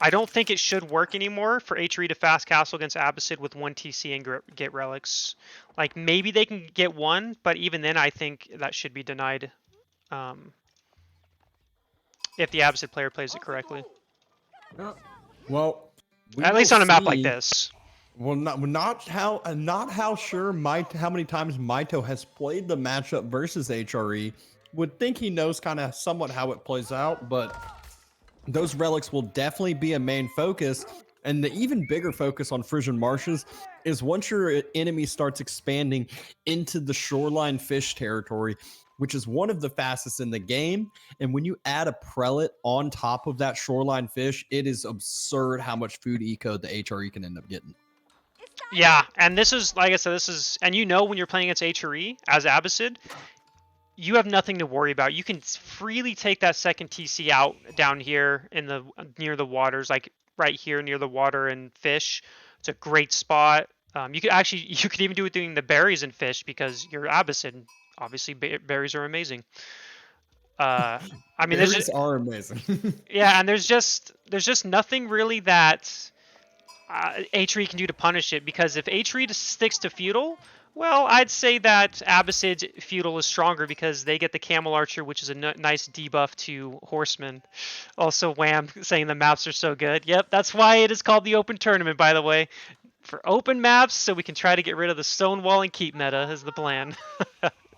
I don't think it should work anymore for HRE to fast castle against Abbasid with 1 TC and get relics. Like, maybe they can get 1, but even then I think that should be denied if the Abbasid player plays it correctly. Well, we At least will on a map like see. this. Well, not how sure how many times Mito has played the matchup versus HRE. Would think he knows kind of somewhat how it plays out, but those relics will definitely be a main focus. And the even bigger focus on Frisian Marshes is once your enemy starts expanding into the shoreline fish territory, which is one of the fastest in the game. And when you add a prelate on top of that shoreline fish, it is absurd how much food eco the HRE can end up getting. Yeah, and this is, like I said, and you know when you're playing against HRE as Abbasid, you have nothing to worry about. You can freely take that second TC out down here in the near the waters, like right here near the water and fish. It's a great spot. You could even do it doing the berries and fish because you're Abbasid. Obviously, berries are amazing. I mean, Berries are amazing. yeah, and there's just nothing really that HRE can do to punish it, because if HRE sticks to feudal, well, I'd say that Abbasid's feudal is stronger because they get the camel archer, which is a nice debuff to horsemen. Also, Wham saying the maps are so good. Yep, that's why it is called the open tournament, by the way. For open maps, so we can try to get rid of the stonewall and keep meta is the plan.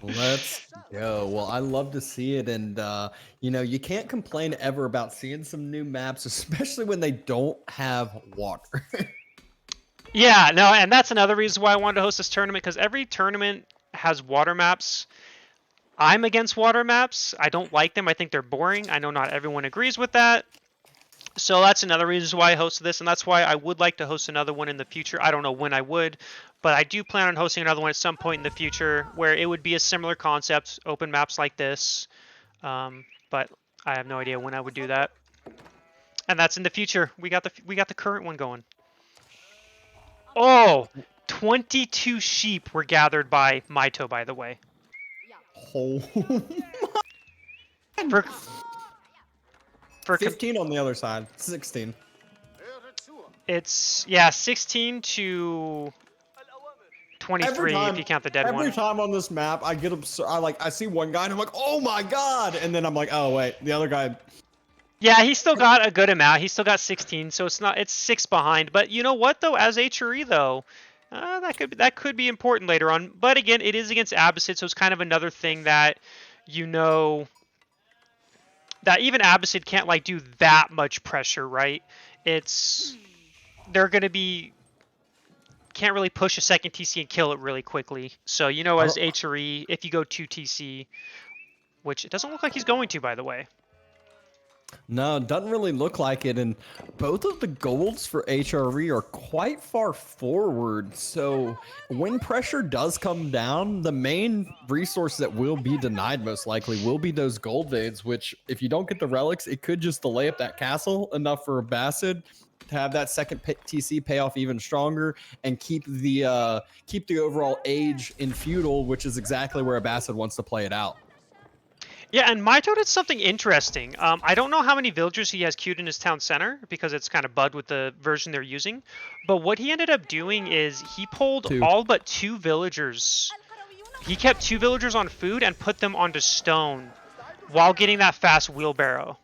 Let's go. Well, I love to see it, and you can't complain ever about seeing some new maps, especially when they don't have water. Yeah, no, and that's another reason why I wanted to host this tournament, because every tournament has water maps. I'm against water maps. I don't like them. I think they're boring. I know not everyone agrees with that. So that's another reason why I hosted this, and that's why I would like to host another one in the future. I don't know when I would, but I do plan on hosting another one at some point in the future where it would be a similar concept, open maps like this. But I have no idea when I would do that. And that's in the future. We got the current one going. Oh, 22 sheep were gathered by Mitoe, by the way. Oh, For 15 on the other side. 16. It's, yeah, 16 to 23 if you count the dead one. Every time on this map, I get absurd. I see one guy and I'm like, oh my god, and then I'm like, oh wait, the other guy. Yeah, he still got a good amount. He still got 16, so it's 6 behind. But you know what though? As HRE though, that could be important later on. But again, it is against Abbasid, so it's kind of another thing that that even Abbasid can't like do that much pressure, right? They're gonna be can't really push a second TC and kill it really quickly. So as HRE, if you go 2 TC, which it doesn't look like he's going to, by the way. No, it doesn't really look like it, and both of the golds for HRE are quite far forward, so when pressure does come down, the main resource that will be denied most likely will be those gold vades, which if you don't get the relics, it could just delay up that castle enough for Abbasid to have that second TC pay off even stronger and keep the overall age in feudal, which is exactly where Abbasid wants to play it out. Yeah, and Mitoe did something interesting. I don't know how many villagers he has queued in his town center because it's kind of bugged with the version they're using. But what he ended up doing is he pulled all but 2 villagers. He kept 2 villagers on food and put them onto stone while getting that fast wheelbarrow.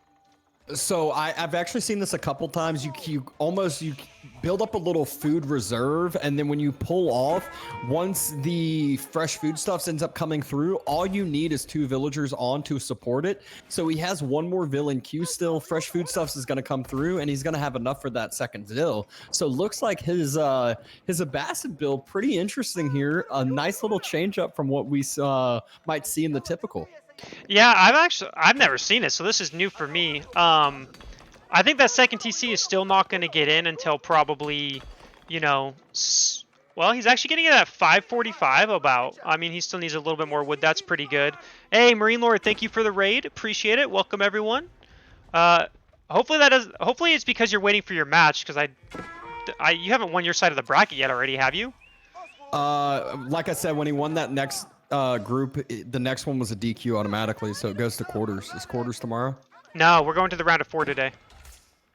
So I've actually seen this a couple times. You build up a little food reserve, and then when you pull off, once the fresh foodstuffs ends up coming through, all you need is 2 villagers on to support it. So he has 1 more vill in queue still. Fresh foodstuffs is going to come through, and he's going to have enough for that second vill. So looks like his Abbasid build pretty interesting here. A nice little change up from what we might see in the typical. Yeah, I've never seen it, so this is new for me. I think that second TC is still not going to get in until probably, well, he's actually getting it at 5:45 about. I mean, he still needs a little bit more wood. That's pretty good. Hey, Marine Lord, thank you for the raid. Appreciate it. Welcome, everyone. Hopefully it's because you're waiting for your match, because you haven't won your side of the bracket yet already, have you? Like I said, when he won that next group, the next one was a DQ automatically, so it goes to quarters. Is quarters tomorrow? No, we're going to the round of 4 today.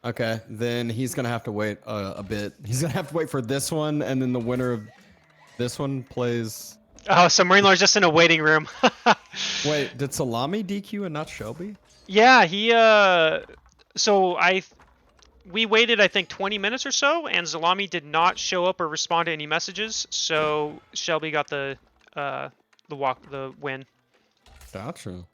Okay, then he's gonna have to wait a bit. He's gonna have to wait for this one, and then the winner of this one plays. Oh, so Marine Lord's just in a waiting room. Wait, did Salami DQ and not Shelby? Yeah, he we waited, I think, 20 minutes or so, and Zalami did not show up or respond to any messages. So Shelby got the win. Gotcha.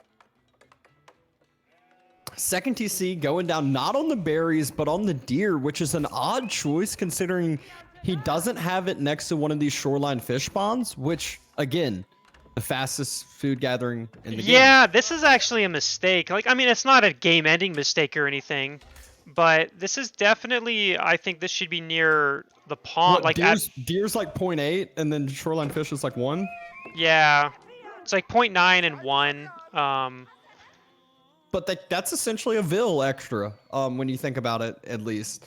Second TC going down not on the berries, but on the deer, which is an odd choice considering he doesn't have it next to one of these shoreline fish ponds, which, again, the fastest food gathering in the game. Yeah, this is actually a mistake. Like, I mean, it's not a game-ending mistake or anything, but this is definitely, I think this should be near the pond. What, like deer's like 0.8, and then shoreline fish is like 1? Yeah, it's like 0.9 and 1. But that's essentially a Vil extra, when you think about it, at least.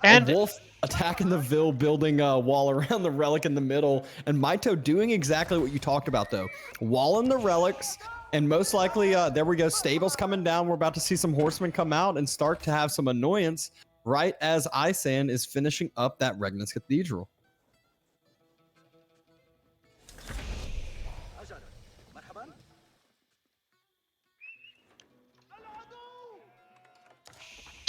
And a wolf attacking the Vil, building a wall around the relic in the middle, and Mitoe doing exactly what you talked about, though. Walling the relics, and most likely, there we go, stables coming down. We're about to see some horsemen come out and start to have some annoyance right as Isaynch is finishing up that Regnus Cathedral.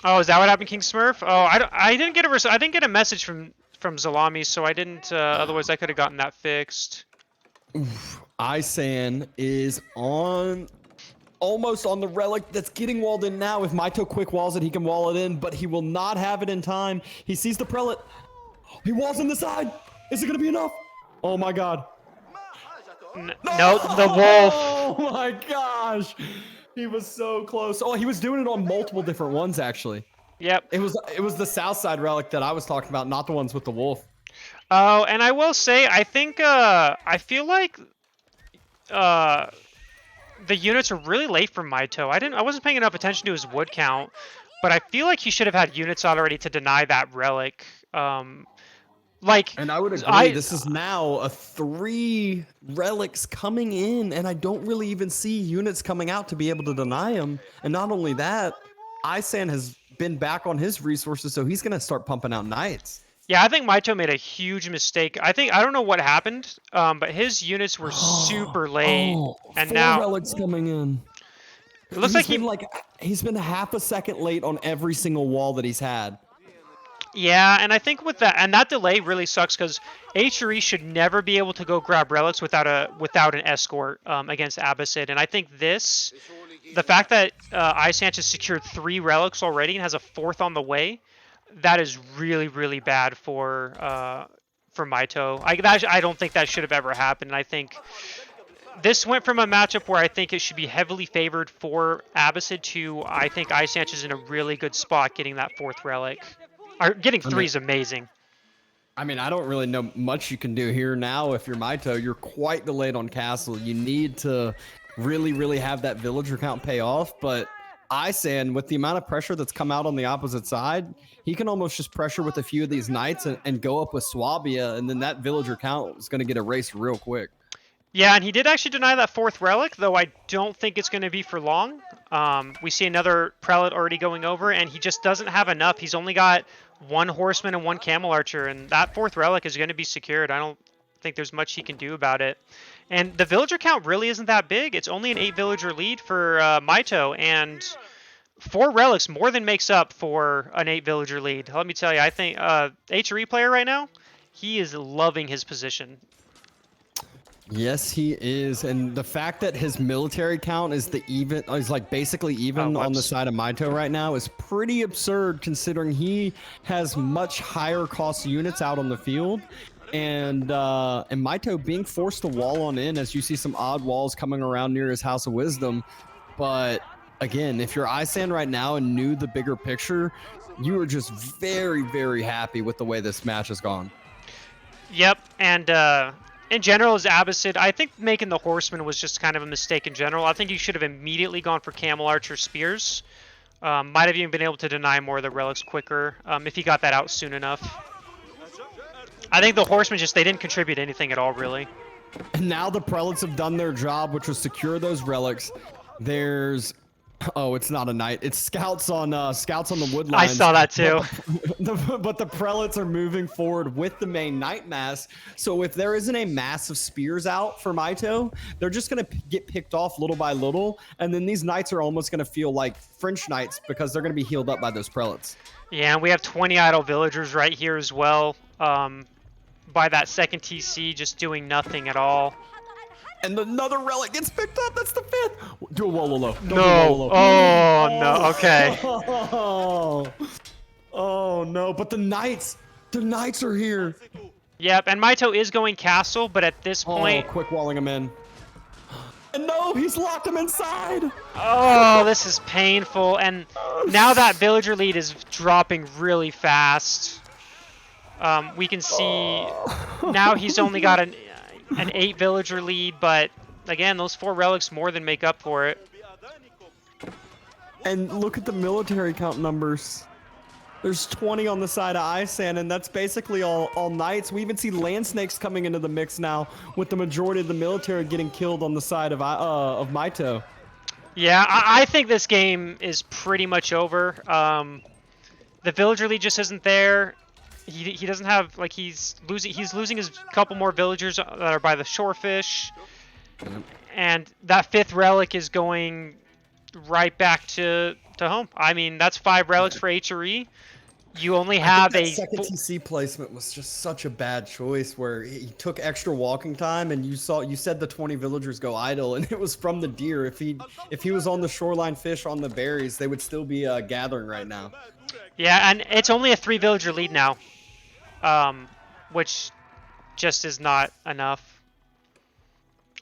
Oh, is that what happened, King Smurf? Oh, I didn't get I didn't get a message from Zalami, so I didn't. Otherwise, I could have gotten that fixed. Isaynch is almost on the relic that's getting walled in now. If Mitoe quick walls it, he can wall it in, but he will not have it in time. He sees the prelate. He walls in the side. Is it gonna be enough? Oh my god. No, the wolf. Oh my gosh. He was so close. Oh, he was doing it on multiple different ones, actually. Yep. It was the south side relic that I was talking about, not the ones with the wolf. Oh, and I will say, I think, I feel like, the units are really late for Mitoe. I wasn't paying enough attention to his wood count, but I feel like he should have had units already to deny that relic. And I would agree. This is now a 3 relics coming in, and I don't really even see units coming out to be able to deny him. And not only that, Isaynch has been back on his resources, so he's gonna start pumping out knights. Yeah, I think Mitoe made a huge mistake. I don't know what happened, but his units were super late, and 4 now relics coming in. It looks like he's been half a second late on every single wall that he's had. Yeah, and I think with that delay really sucks because HRE should never be able to go grab relics without an escort against Abbasid. And I think the fact that Isaynch has secured 3 relics already and has a 4th on the way, that is really, really bad for Mitoe. I don't think that should have ever happened. And I think this went from a matchup where I think it should be heavily favored for Abbasid to I think Isaynch is in a really good spot getting that 4th relic. Getting 3 is amazing. I mean, I don't really know much you can do here now. If you're Mitoe, you're quite delayed on castle. You need to really, really have that villager count pay off. But Isaynch, with the amount of pressure that's come out on the opposite side, he can almost just pressure with a few of these knights and go up with Swabia, and then that villager count is going to get erased real quick. Yeah, and he did actually deny that 4th relic, though I don't think it's going to be for long. We see another prelate already going over, and he just doesn't have enough. He's only got 1 horseman and 1 camel archer, and that 4th relic is going to be secured. I don't think there's much he can do about it. And the villager count really isn't that big. It's only an 8 villager lead for Mitoe, and 4 relics more than makes up for an 8 villager lead. Let me tell you, I think HRE player right now, he is loving his position. Yes, he is, and the fact that his military count is like basically even on the side of Mitoe right now is pretty absurd, considering he has much higher cost units out on the field, and Mitoe being forced to wall on in as you see some odd walls coming around near his House of Wisdom. But again, if you're Isaynch right now and knew the bigger picture, you are just very, very happy with the way this match has gone. Yep, and in general, as Abbasid, I think making the horseman was just kind of a mistake in general. I think you should have immediately gone for camel archer spears. Might have even been able to deny more of the relics quicker if he got that out soon enough. I think the horsemen they didn't contribute anything at all, really. And now the prelates have done their job, which was secure those relics. There's... Oh, it's not a knight. It's scouts on the wood lines. I saw that too. But the prelates are moving forward with the main knight mass. So if there isn't a mass of spears out for Mitoe, they're just going to get picked off little by little. And then these knights are almost going to feel like French knights because they're going to be healed up by those prelates. Yeah, and we have 20 idle villagers right here as well. By that second TC, just doing nothing at all. And another relic gets picked up. That's the 5th. Do a Wololo. Don't do a No. Wololo. Oh, no. Okay. Oh. Oh no! But the knights are here. Yep, and Mitoe is going castle, but at this Oh, point... quick walling him in. And no, he's locked him inside. Oh, this is painful. And now that villager lead is dropping really fast. We can see now he's only got an 8 villager lead, but again, those 4 relics more than make up for it. And look at the military count numbers. There's 20 on the side of Isaynch, and that's basically all knights. We even see land snakes coming into the mix now, with the majority of the military getting killed on the side of Mitoe. Yeah, I think this game is pretty much over. The villager lead just isn't there. He doesn't have, like, he's losing his couple more villagers that are by the shorefish. And that 5th relic is going right back to home. I mean, that's 5 relics for HRE. You only have a second TC placement was just such a bad choice, where he took extra walking time, and you said the 20 villagers go idle, and it was from the deer. If he was on the shoreline fish on the berries, they would still be gathering right now. Yeah, and it's only a 3 villager lead now, which just is not enough.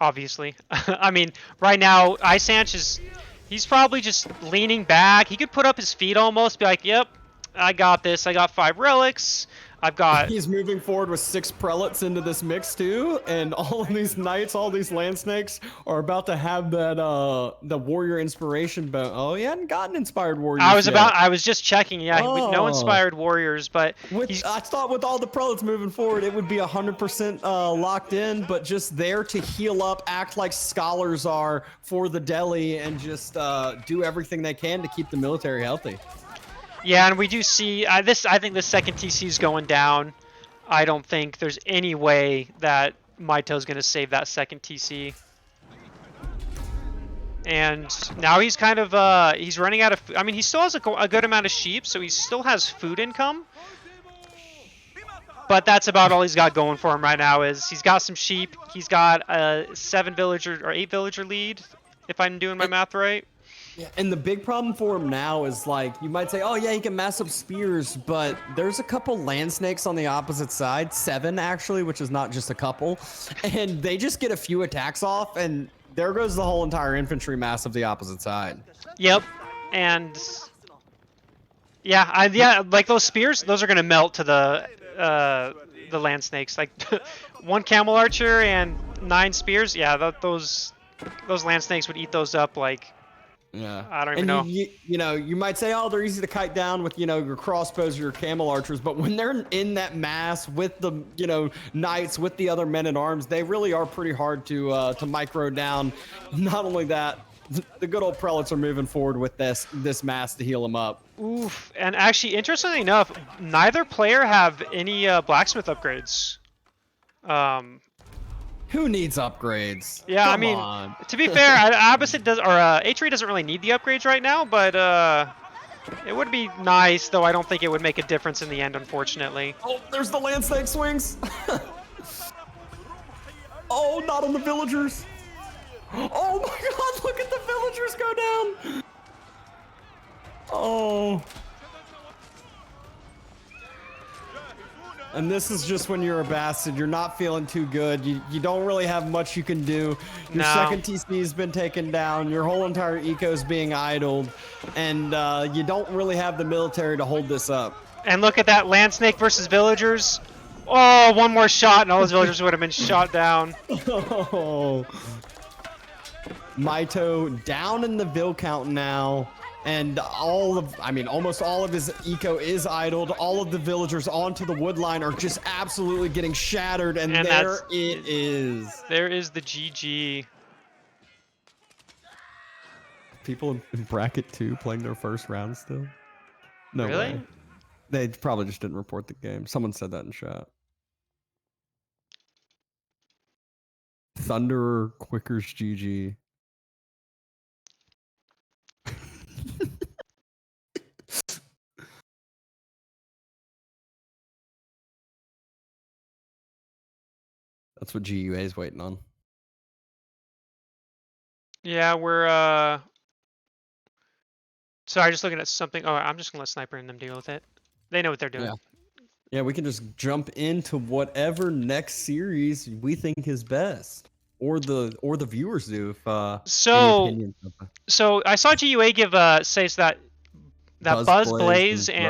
Obviously, I mean, right now Isaynch he's probably just leaning back. He could put up his feet almost, be like, "Yep, I got this. I got 5 relics. I've got..." He's moving forward with 6 prelates into this mix too, and all of these knights, all these land snakes are about to have that the warrior inspiration. But oh, he hadn't gotten inspired warriors. I was just checking. Yeah, no inspired warriors, but I thought with all the prelates moving forward, it would be 100% locked in, but just there to heal up, act like scholars are for the deli, and just do everything they can to keep the military healthy. Yeah, and we do see this. I think the second TC is going down. I don't think there's any way that Mitoe's going to save that second TC. And now he's kind of he's running out of. I mean, he still has a good amount of sheep, so he still has food income. But that's about all he's got going for him right now. Is he's got some sheep. He's got a 7 villager or 8 villager lead, if I'm doing my math right. Yeah, and the big problem for him now is, like, you might say, oh yeah, he can mass up spears, but there's a couple land snakes on the opposite side, 7 actually, which is not just a couple, and they just get a few attacks off, and there goes the whole entire infantry mass of the opposite side. Yep, and yeah, like those spears, those are gonna melt to the land snakes. Like 1 camel archer and 9 spears, yeah, those land snakes would eat those up like. Yeah, I don't even know. You know, you might say, oh, they're easy to kite down with, your crossbows or your camel archers, but when they're in that mass with the, knights, with the other men at arms, they really are pretty hard to micro down. Not only that, the good old prelates are moving forward with this mass to heal them up. Oof, and actually, interestingly enough, neither player have any blacksmith upgrades. Who needs upgrades? Yeah, Come I mean, on. To be fair, Abbasid does, or H3 doesn't really need the upgrades right now, but it would be nice, though I don't think it would make a difference in the end, unfortunately. Oh, there's the land snake swings. Oh, not on the villagers. Oh my god, look at the villagers go down. Oh. And this is just when you're a bastard. You're not feeling too good. You don't really have much you can do. Your second TC has been taken down. Your whole entire eco is being idled. And you don't really have the military to hold this up. And look at that, land snake versus villagers. Oh, 1 more shot and all those villagers would have been shot down. Oh. Mitoe down in the vill count now. And almost all of his eco is idled. All of the villagers onto the wood line are just absolutely getting shattered. And there it is. There is the GG. People in bracket 2 playing their first round still? No really? Way. They probably just didn't report the game. Someone said that in chat. Thunderer Quickers GG. That's what GUA is waiting on. Yeah, we're sorry, just looking at something. Oh, I'm just gonna let Sniper and them deal with it. They know what they're doing. Yeah. Yeah, we can just jump into whatever next series we think is best, or the viewers do. If any So opinions of so I saw GUA give says that Buzz Buzz Blaze Blaze and and